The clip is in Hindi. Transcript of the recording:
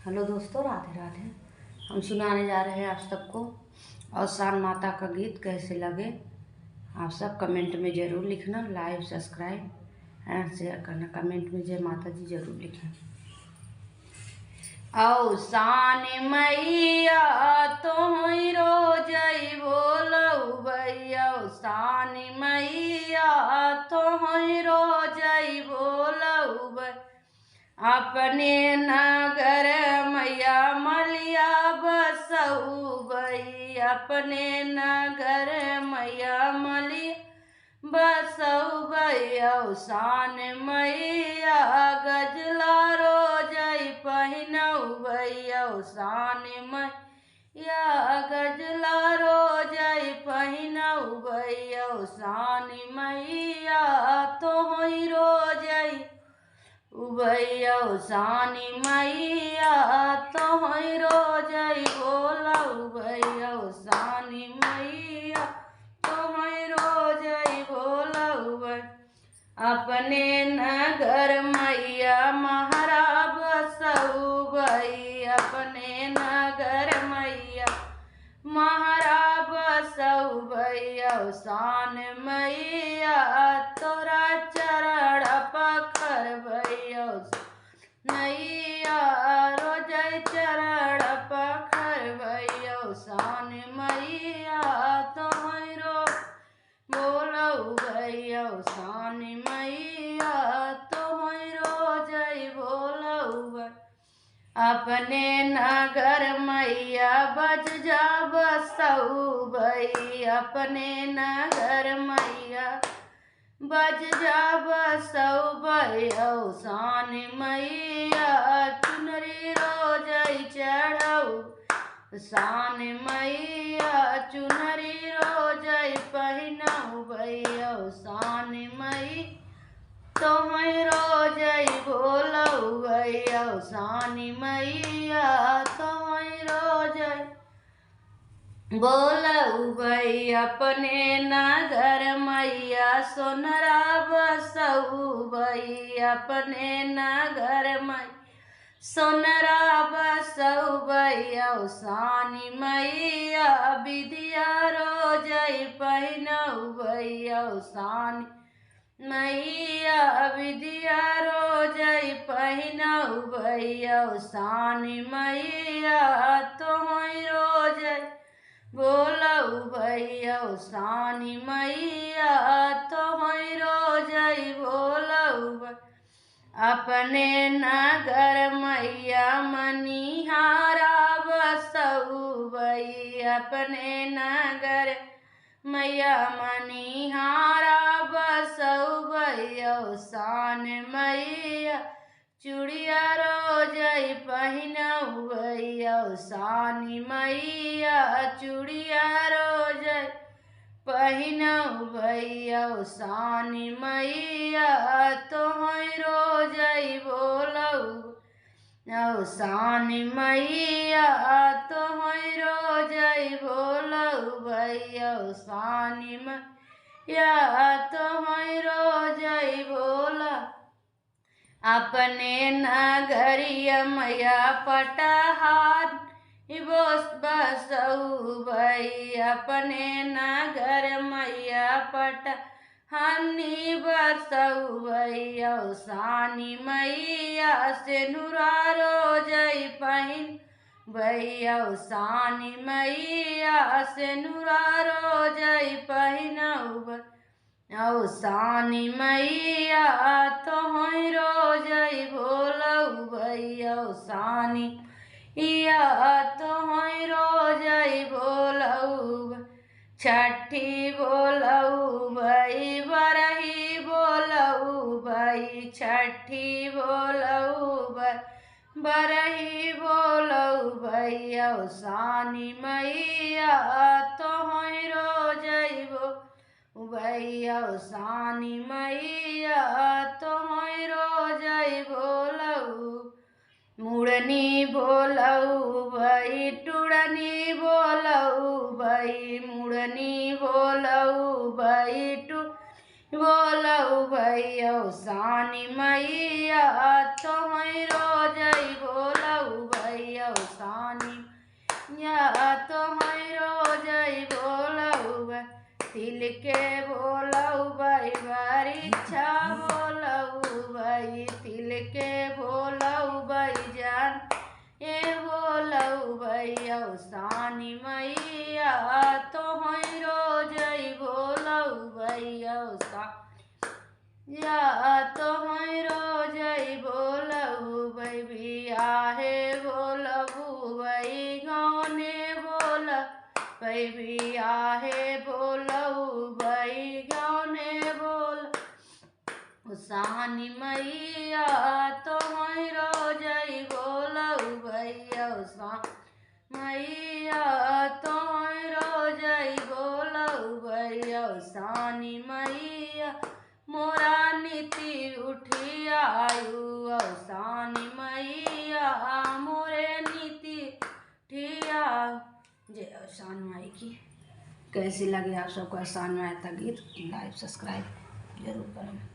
हेलो दोस्तों, राधे राधे। हम सुनाने जा रहे हैं आप सबको और शान माता का गीत कैसे लगे। आप सब कमेंट में ज़रूर लिखना, लाइक सब्सक्राइब एंड शेयर करना। कमेंट में जय माता जी ज़रूर लिखना। औ शान मैया तोहई रोजई बोलऊ भैया, शान मैया तोहई रोजई बोलऊ भैया। अपने नगर मैया मलिया बसऊ भई, अपने नगर मैया मलिया बसऊ भैया। शान मैया गजला रोजई पहिनऊ भैया, शान मैया गजला रोजई पहिनऊ भैया। शान मैया तोहई रोजई भैया, शानी मैया तोहई रोजई बोलऊ भैया, शानी मैया तोहई रोजई बोलऊ भैया। अपने नगर मैया महारा बसऊ भई, अपने नगर मैया महारा बसऊ भैया। शान मैया तोरा चरण पखर भैया, नैया रोजई चरण पखर भैया। शान मैया तोहई रो बोलऊ भैया, शान मैया तोहई रोजई बोलऊ भैया। अपने नगर मैया बज जा बसऊ भई, अपने नगर मैया बज जा बसऊ भैया। शान मैया चुनरी रोजई चढ़ऊ, शान मैया चुनरी रोजई पहिनऊ भैया। शान मैया तोहई रोजई बोलऊ भैया, शान मैया तोहई रोजई बोलऊ भई। अपने नगर मैया सोनरा बसऊ भई, अपने नगर मैया सोनरा बसऊ भैया। शान मैया विद्या रोजई पहिनऊ भैया, शान मैया विद्या रोजई पहिनऊ भैया। शान मैया तोहई रोजई बोलऊ भैया, शान मैया तोहई रोजई बोलऊ भैया। अपने नगर मैया मनिहारा बसऊ भई, अपने नगर मैया मनिहारा बसऊ भैया। शान मैया चूड़िया रोजई पहिनऊ भैया, शान मैया चूड़िया रोजई पहिनऊ भैया। शान मैया तोहई रोजई बोलऊ, शान मैया तोहई रोजई बोलऊ भैया। शान मैया तोहई रोजई बोला। अपने नगरिया मैया पटहार बसऊ भई, अपने नगर मैया पटहानी बसऊ भैया। शान मैया सेनुरा रोजई पहिन भैया, शान मैया सेनुरा रोजई पहिनऊ भैया। शान मैया तोहई रोजई बोलऊ भैया, शान मैया तोहई रोजई बोलऊ। छठी बोलऊ भई बरही बोलऊ भई, छठी बोलऊ भई बरही बोलऊ भैया। शान मैया तोहई रोजई भैया, शान मैया तोहई रोजई बोलऊ। मुड़नी बोलऊ भई टुड़नी बोलऊ भई, मुड़नी बोलऊ भई बोलऊ भैया। शान मैया तोहई रोजई बोलऊ भई। तिल के भोलऊ भाई परीक्षा भोलऊ भाई तिल के भोलऊ भाई जान ए भोलऊ भैया सानी मैया तो हई रोजई भोलऊ भैया या तो हई रोजई भोलऊ भाई बिया है भोलऊ भाई गौने बोल भाई बिया है भोलऊ भाई गौने बोल सानी मैया तो हई रोजई भोलऊ भैया मैया तो हई रोजई भोलऊ भैया सानी मैया मोरा नीति उठी आयु सानी मैया मोरे नीति उठिया। जय आसान माई की। कैसी लगी आप सबको आसान माई का गीत? लाइक सब्सक्राइब जरूर करें।